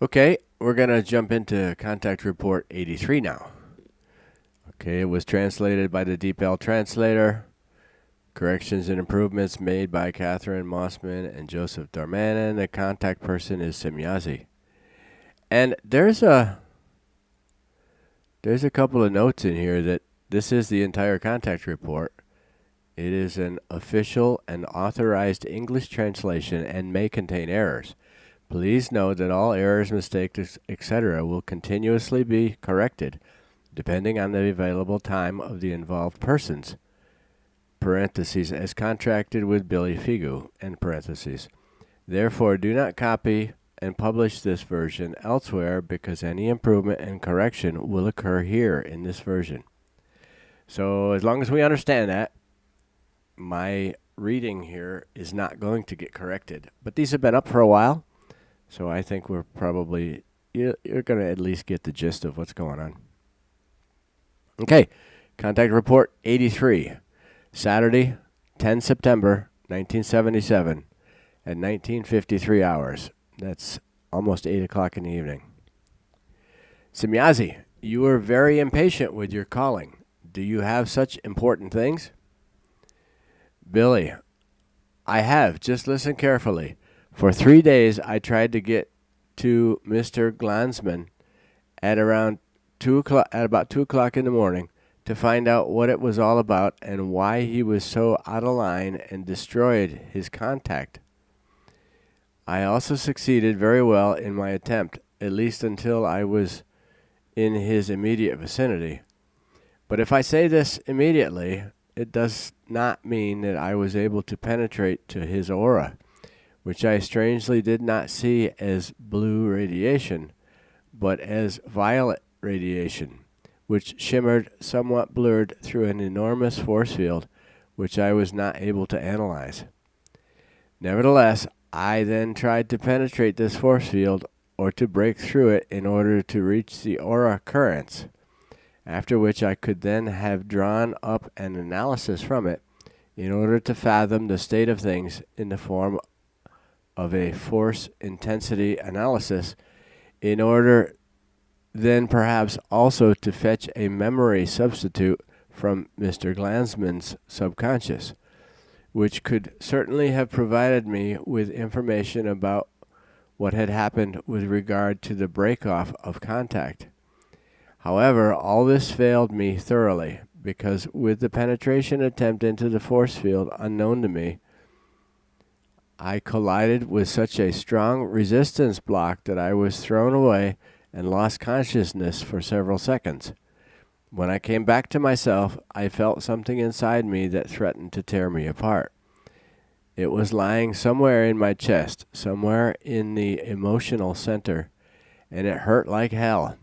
Okay, we're going to jump into Contact Report 83 now. Okay, it was translated by the DeepL translator. Corrections and improvements made by Catherine Mossman and Joseph Darmanin. The contact person is Semyazi. And there's a couple of notes in here that this is the entire contact report. It is an official and authorized English translation and may contain errors. Please note that all errors, mistakes, etc. will continuously be corrected depending on the available time of the involved persons, parentheses, as contracted with Billy Figu, end parentheses. Therefore, do not copy and publish this version elsewhere because any improvement and correction will occur here in this version. So as long as we understand that, my reading here is not going to get corrected. But these have been up for a while, so I think we're probably, you're going to at least get the gist of what's going on. Okay, Contact Report 83, Saturday, 10 September 1977 at 19:53 hours. That's almost 8 o'clock in the evening. Semyazi, you are very impatient with your calling. Do you have such important things? Billy, I have. Just listen carefully. For 3 days, I tried to get to Mr. Glansman at about 2 o'clock in the morning to find out what it was all about and why he was so out of line and destroyed his contact. I also succeeded very well in my attempt, at least until I was in his immediate vicinity. But if I say this immediately, it does not mean that I was able to penetrate to his aura, which I strangely did not see as blue radiation, but as violet radiation, which shimmered somewhat blurred through an enormous force field, which I was not able to analyze. Nevertheless, I then tried to penetrate this force field or to break through it in order to reach the aura currents, after which I could then have drawn up an analysis from it in order to fathom the state of things in the form of a force intensity analysis, in order then perhaps also to fetch a memory substitute from Mr. Glansman's subconscious, which could certainly have provided me with information about what had happened with regard to the break-off of contact. However, all this failed me thoroughly, because with the penetration attempt into the force field unknown to me, I collided with such a strong resistance block that I was thrown away and lost consciousness for several seconds. When I came back to myself, I felt something inside me that threatened to tear me apart. It was lying somewhere in my chest, somewhere in the emotional center, and it hurt like hell.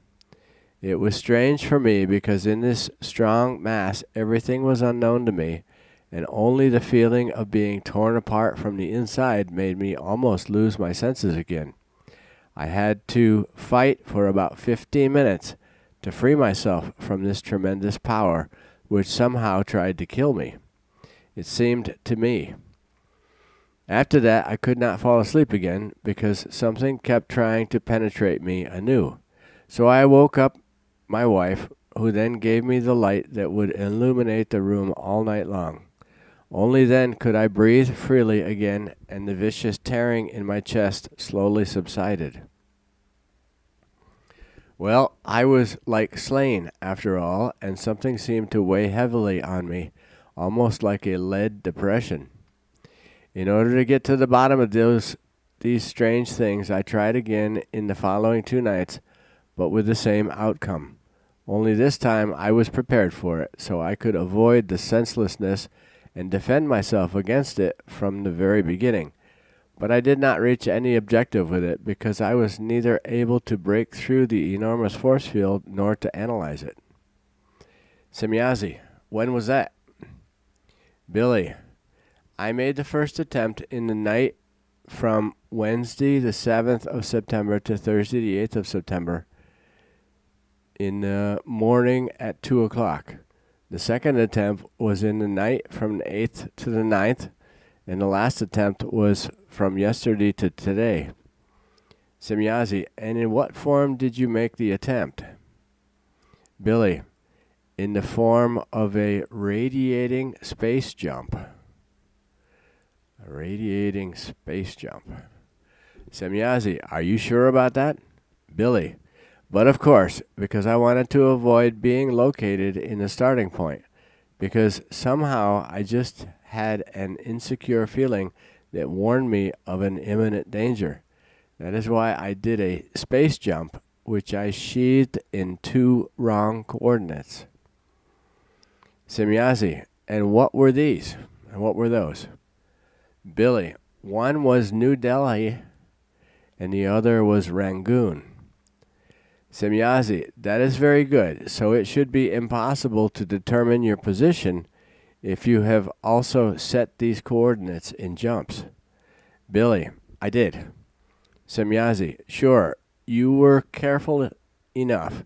It was strange for me because in this strong mass everything was unknown to me, and only the feeling of being torn apart from the inside made me almost lose my senses again. I had to fight for about 15 minutes to free myself from this tremendous power, which somehow tried to kill me. It seemed to me. After that, I could not fall asleep again because something kept trying to penetrate me anew. So I woke up my wife, who then gave me the light that would illuminate the room all night long. Only then could I breathe freely again, and the vicious tearing in my chest slowly subsided. Well, I was like slain, after all, and something seemed to weigh heavily on me, almost like a lead depression. In order to get to the bottom of these strange things, I tried again in the following 2 nights, but with the same outcome. Only this time I was prepared for it, so I could avoid the senselessness and defend myself against it from the very beginning. But I did not reach any objective with it because I was neither able to break through the enormous force field nor to analyze it. Semyazi, when was that? Billy, I made the first attempt in the night from Wednesday the 7th of September to Thursday the 8th of September in the morning at 2 o'clock. The second attempt was in the night from the 8th to the 9th, and the last attempt was from yesterday to today. Semyazi, and in what form did you make the attempt? Billy, in the form of a radiating space jump. A radiating space jump. Semyazi, are you sure about that? Billy, but of course, because I wanted to avoid being located in the starting point, because somehow I just had an insecure feeling that warned me of an imminent danger. That is why I did a space jump, which I sheathed in 2 wrong coordinates. Semyazi, and what were these? And what were those? Billy, one was New Delhi, and the other was Rangoon. Semyazi, that is very good. So it should be impossible to determine your position if you have also set these coordinates in jumps. Billy, I did. Semyazi, sure, you were careful enough.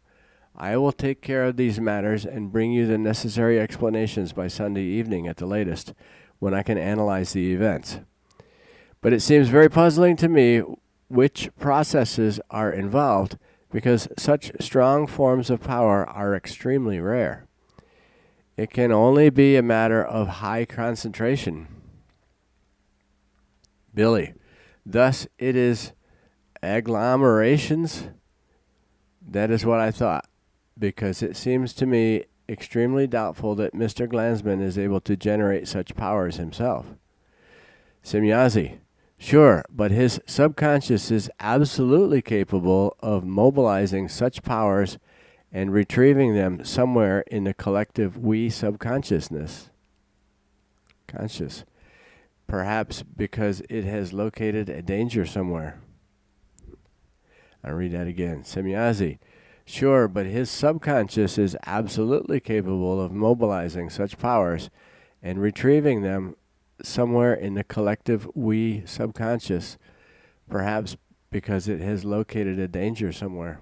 I will take care of these matters and bring you the necessary explanations by Sunday evening at the latest, when I can analyze the events. But it seems very puzzling to me which processes are involved, because such strong forms of power are extremely rare. It can only be a matter of high concentration. Billy, thus it is agglomerations? That is what I thought, because it seems to me extremely doubtful that Mr. Glanzman is able to generate such powers himself. Semyazi, sure, but his subconscious is absolutely capable of mobilizing such powers and retrieving them somewhere in the collective we subconsciousness. Conscious. Perhaps because it has located a danger somewhere. I'll read that again. Semyazi, sure, but his subconscious is absolutely capable of mobilizing such powers and retrieving them somewhere in the collective we subconscious, perhaps because it has located a danger somewhere.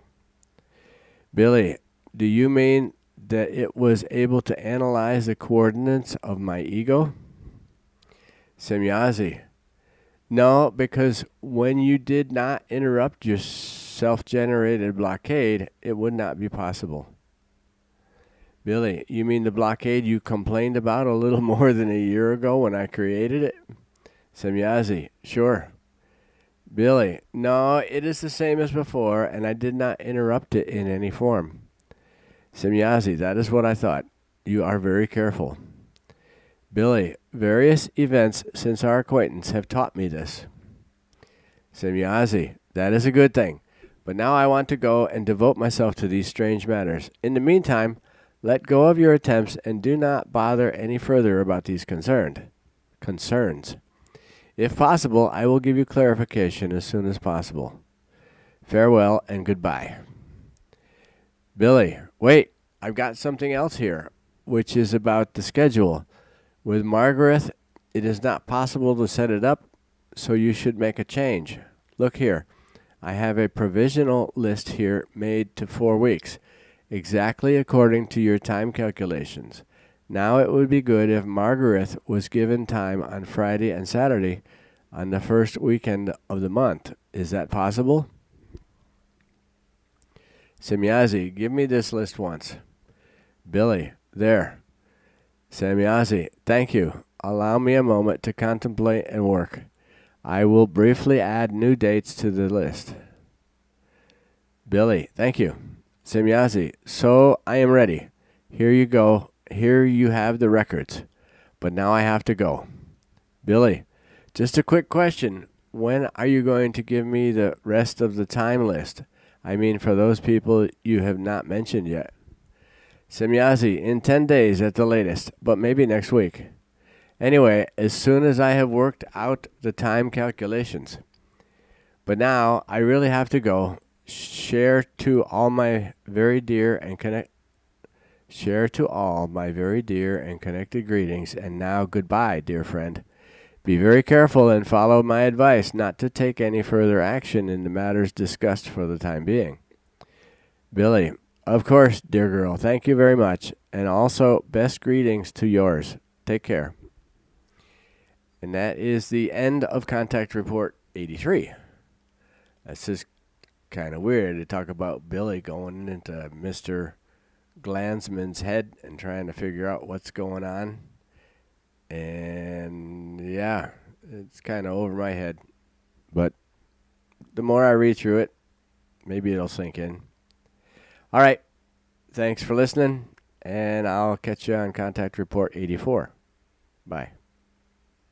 Billy, do you mean that it was able to analyze the coordinates of my ego? Semyazi, no, because when you did not interrupt your self-generated blockade, it would not be possible. Billy, you mean the blockade you complained about a little more than a year ago when I created it? Semyazi, sure. Billy, no, it is the same as before, and I did not interrupt it in any form. Semyazi, that is what I thought. You are very careful. Billy, various events since our acquaintance have taught me this. Semyazi, that is a good thing. But now I want to go and devote myself to these strange matters. In the meantime, let go of your attempts and do not bother any further about these concerns. If possible, I will give you clarification as soon as possible. Farewell and goodbye. Billy, wait, I've got something else here, which is about the schedule. With Margaret, it is not possible to set it up, so you should make a change. Look here. I have a provisional list here made to 4 weeks, exactly according to your time calculations. Now it would be good if Margaret was given time on Friday and Saturday on the first weekend of the month. Is that possible? Semyazi, give me this list once. Billy, there. Semyazi, thank you. Allow me a moment to contemplate and work. I will briefly add new dates to the list. Billy, thank you. Semyazi, so I am ready. Here you go. Here you have the records. But now I have to go. Billy, just a quick question. When are you going to give me the rest of the time list? I mean, for those people you have not mentioned yet. Semyazi, in 10 days at the latest, but maybe next week. Anyway, as soon as I have worked out the time calculations. But now I really have to go. Share to all my very dear and connected greetings, and now goodbye, dear friend. Be very careful and follow my advice not to take any further action in the matters discussed for the time being. Billy, of course, dear girl. Thank you very much, and also best greetings to yours. Take care. And that is the end of Contact Report 83. This is kind of weird to talk about Billy going into Mr. Glansman's head and trying to figure out what's going on. And yeah, it's kind of over my head. But the more I read through it, maybe it'll sink in. All right. Thanks for listening, and I'll catch you on Contact Report 84. Bye.